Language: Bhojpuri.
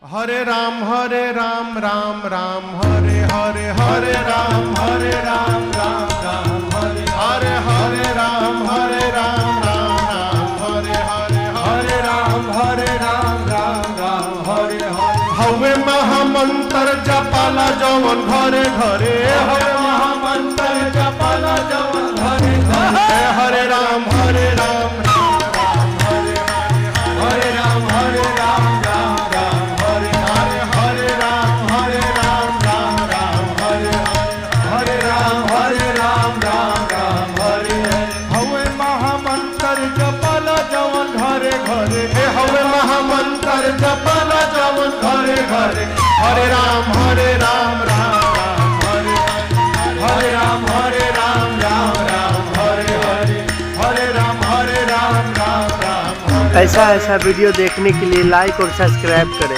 हरे राम राम राम हरे हरे हरे राम राम हरे हरे राम राम हरे हरे राम राम हरे हरे हवे महामंत्र जपाला जवन घरे घरे हवे महामंत्र जपाला जवन घरे घरे हरे राम हरे राम हरे राम हरे राम जपल जवन घरे घरे हरे राम हरे राम ऐसा वीडियो देखने के लिए लाइक और सब्सक्राइब करें।